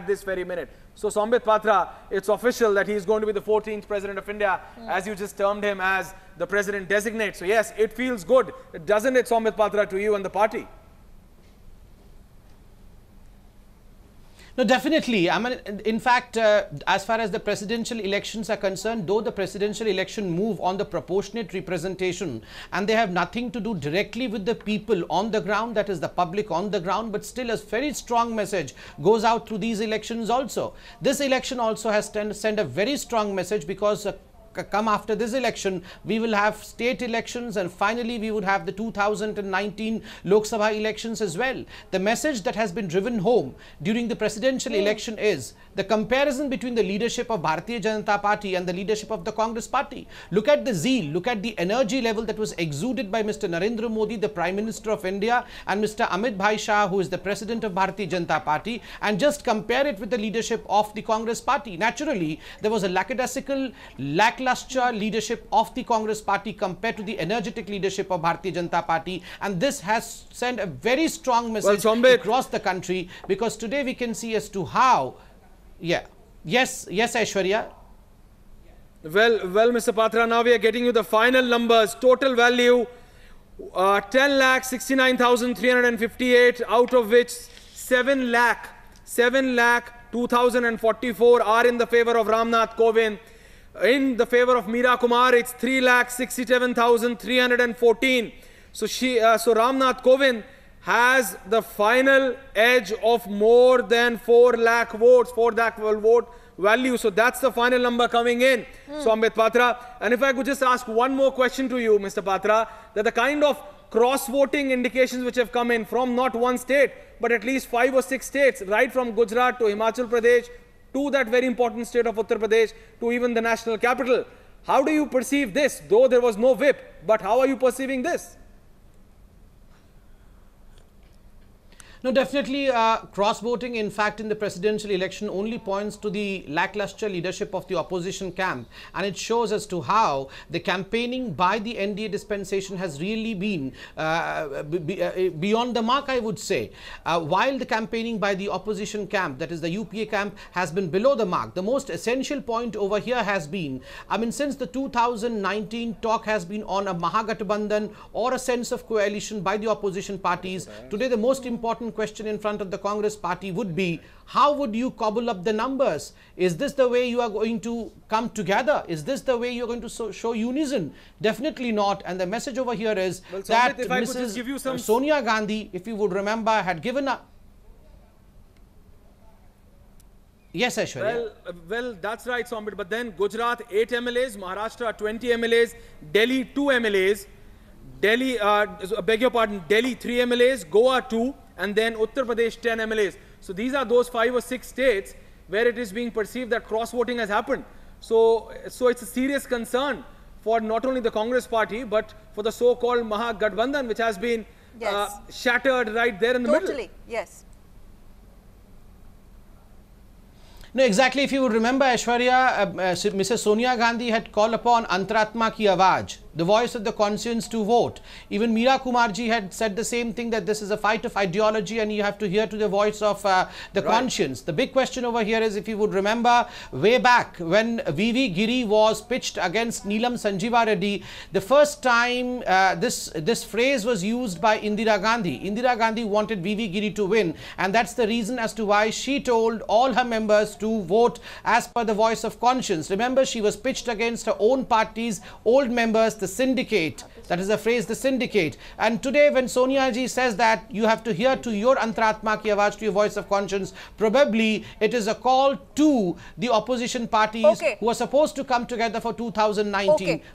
this very minute. So Sambit Patra, it's official that he is going to be the 14th President of India, as you just termed him as the President designate. So yes, it feels good, doesn't it, Sambit Patra, to you and the party? No, definitely. I mean, in fact, as far as the presidential elections are concerned, though the presidential election move on the proportionate representation and they have nothing to do directly with the people on the ground, that is the public on the ground, but still a very strong message goes out through these elections also. This election also has sent a very strong message because come after this election, we will have state elections and finally we would have the 2019 Lok Sabha elections as well. The message that has been driven home during the presidential election is the comparison between the leadership of Bharatiya Janata Party and the leadership of the Congress Party. Look at the zeal, look at the energy level that was exuded by Mr. Narendra Modi, the Prime Minister of India, and Mr. Amit Bhai Shah, who is the President of Bharatiya Janata Party, and just compare it with the leadership of the Congress Party. Naturally, there was a lackadaisical, lackluster leadership of the Congress Party compared to the energetic leadership of Bharatiya Janata Party, and this has sent a very strong message across the country, because today we can see as to how, yes, Aishwarya. Well, Mr. Patra, now we are getting you the final numbers. Total value 10,69,358, out of which 7,02,044 are in the favor of Ramnath Kovind. In the favor of Meera Kumar, it's 3,67,314. So Ramnath Kovind has the final edge of more than 4 lakh votes, 4 lakh vote value. So that's the final number coming in, Sambit Patra. And if I could just ask one more question to you, Mr. Patra, that the kind of cross-voting indications which have come in from not one state, but at least 5 or 6 states, right from Gujarat to Himachal Pradesh, to that very important state of Uttar Pradesh, to even the national capital. How do you perceive this? Though there was no whip, but how are you perceiving this? No, definitely cross-voting, in fact, in the presidential election only points to the lackluster leadership of the opposition camp, and it shows as to how the campaigning by the NDA dispensation has really been beyond the mark, I would say. While the campaigning by the opposition camp, that is the UPA camp, has been below the mark, the most essential point over here has been, I mean, since the 2019 talk has been on a Mahagathbandhan or a sense of coalition by the opposition parties, today the most important question in front of the Congress Party would be, how would you cobble up the numbers? Is this the way you are going to come together? Is this the way you're going to show unison? Definitely not. And the message over here is that Mrs. Sonia Gandhi, if you would remember, had given up. Yes, Aishwarya. Well, that's right, Sambit. But then Gujarat 8 MLAs, Maharashtra 20 MLAs, Delhi 2 MLAs, Delhi, beg your pardon, Delhi 3 MLAs, Goa 2, and then Uttar Pradesh 10 MLAs. So these are those 5 or 6 states where it is being perceived that cross-voting has happened. So it's a serious concern for not only the Congress Party, but for the so-called Mahagathbandhan, which has been shattered right there in the middle. Totally, yes. No, exactly. If you would remember, Aishwarya, Mrs. Sonia Gandhi had called upon Antaratma ki Awaaz, the voice of the conscience, to vote. Even Meera Kumar ji had said the same thing, that this is a fight of ideology and you have to hear to the voice of the conscience. The big question over here is, if you would remember, way back when V.V. Giri was pitched against Neelam Sanjeeva Reddy, the first time this phrase was used by Indira Gandhi. Indira Gandhi wanted V.V. Giri to win, and that's the reason as to why she told all her members to vote as per the voice of conscience. Remember, she was pitched against her own party's old members, the syndicate. That is the phrase, the syndicate. And today when Sonia ji says that you have to hear to your Antaratma ki Awaaz, to your voice of conscience, probably it is a call to the opposition parties who are supposed to come together for 2019.